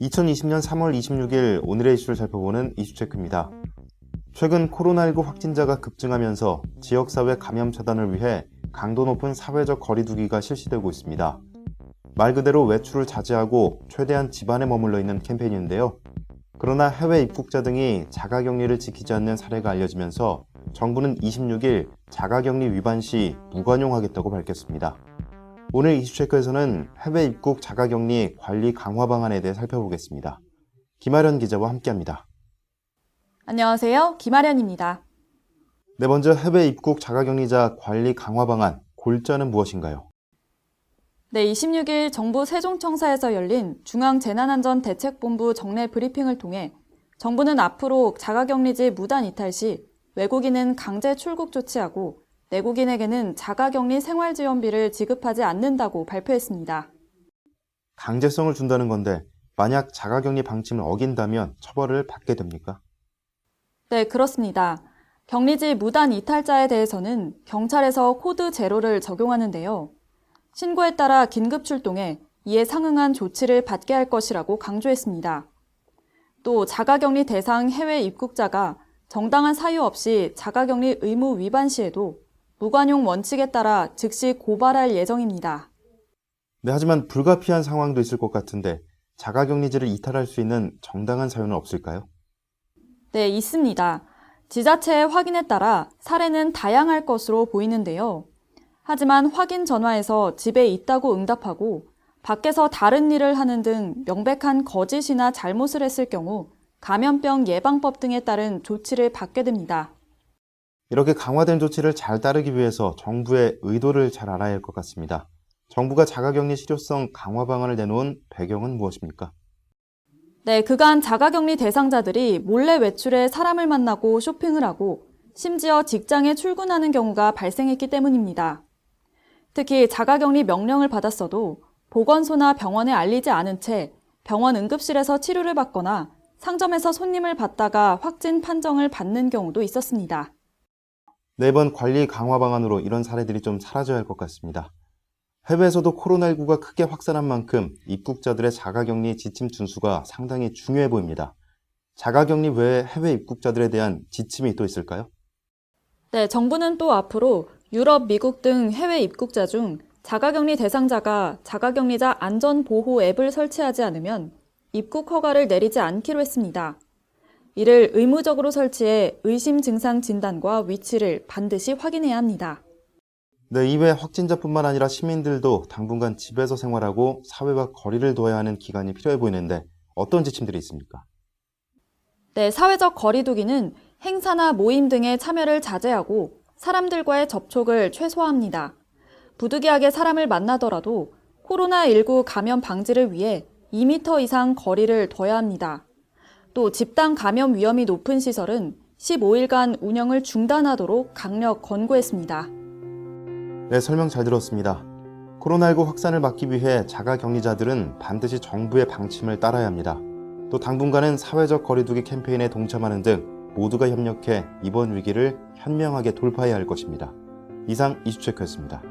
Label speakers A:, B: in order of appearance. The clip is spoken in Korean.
A: 2020년 3월 26일 오늘의 이슈를 살펴보는 이슈체크입니다. 최근 코로나19 확진자가 급증하면서 지역사회 감염 차단을 위해 강도 높은 사회적 거리두기가 실시되고 있습니다. 말 그대로 외출을 자제하고 최대한 집안에 머물러 있는 캠페인인데요. 그러나 해외 입국자 등이 자가격리를 지키지 않는 사례가 알려지면서 정부는 26일 자가격리 위반 시 무관용하겠다고 밝혔습니다. 오늘 이슈체크에서는 해외 입국 자가격리 관리 강화 방안에 대해 살펴보겠습니다. 김아련 기자와 함께합니다.
B: 안녕하세요. 김아련입니다.
A: 네, 먼저 해외 입국 자가격리자 관리 강화 방안, 골자는 무엇인가요?
B: 네, 26일 정부 세종청사에서 열린 중앙재난안전대책본부 정례 브리핑을 통해 정부는 앞으로 자가격리지 무단 이탈 시 외국인은 강제 출국 조치하고 내국인에게는 자가격리 생활지원비를 지급하지 않는다고 발표했습니다.
A: 강제성을 준다는 건데 만약 자가격리 방침을 어긴다면 처벌을 받게 됩니까?
B: 네, 그렇습니다. 격리지 무단 이탈자에 대해서는 경찰에서 코드 제로를 적용하는데요. 신고에 따라 긴급 출동해 이에 상응한 조치를 받게 할 것이라고 강조했습니다. 또 자가격리 대상 해외 입국자가 정당한 사유 없이 자가격리 의무 위반 시에도 무관용 원칙에 따라 즉시 고발할 예정입니다.
A: 네, 하지만 불가피한 상황도 있을 것 같은데 자가격리지를 이탈할 수 있는 정당한 사유는 없을까요?
B: 네, 있습니다. 지자체의 확인에 따라 사례는 다양할 것으로 보이는데요. 하지만 확인 전화에서 집에 있다고 응답하고 밖에서 다른 일을 하는 등 명백한 거짓이나 잘못을 했을 경우 감염병 예방법 등에 따른 조치를 받게 됩니다.
A: 이렇게 강화된 조치를 잘 따르기 위해서 정부의 의도를 잘 알아야 할 것 같습니다. 정부가 자가격리 실효성 강화 방안을 내놓은 배경은 무엇입니까?
B: 네, 그간 자가격리 대상자들이 몰래 외출해 사람을 만나고 쇼핑을 하고 심지어 직장에 출근하는 경우가 발생했기 때문입니다. 특히 자가격리 명령을 받았어도 보건소나 병원에 알리지 않은 채 병원 응급실에서 치료를 받거나 상점에서 손님을 받다가 확진 판정을 받는 경우도 있었습니다.
A: 네, 이번 관리 강화 방안으로 이런 사례들이 좀 사라져야 할 것 같습니다. 해외에서도 코로나19가 크게 확산한 만큼 입국자들의 자가격리 지침 준수가 상당히 중요해 보입니다. 자가격리 외에 해외 입국자들에 대한 지침이 또 있을까요?
B: 네, 정부는 또 앞으로 유럽, 미국 등 해외 입국자 중 자가격리 대상자가 자가격리자 안전보호 앱을 설치하지 않으면 입국 허가를 내리지 않기로 했습니다. 이를 의무적으로 설치해 의심 증상 진단과 위치를 반드시 확인해야 합니다.
A: 네, 이외 확진자뿐만 아니라 시민들도 당분간 집에서 생활하고 사회와 거리를 둬야 하는 기간이 필요해 보이는데 어떤 지침들이 있습니까?
B: 네, 사회적 거리두기는 행사나 모임 등의 참여를 자제하고 사람들과의 접촉을 최소화합니다. 부득이하게 사람을 만나더라도 코로나19 감염 방지를 위해 2m 이상 거리를 둬야 합니다. 또 집단 감염 위험이 높은 시설은 15일간 운영을 중단하도록 강력 권고했습니다.
A: 네, 설명 잘 들었습니다. 코로나19 확산을 막기 위해 자가격리자들은 반드시 정부의 방침을 따라야 합니다. 또 당분간은 사회적 거리두기 캠페인에 동참하는 등 모두가 협력해 이번 위기를 현명하게 돌파해야 할 것입니다. 이상 이슈체크였습니다.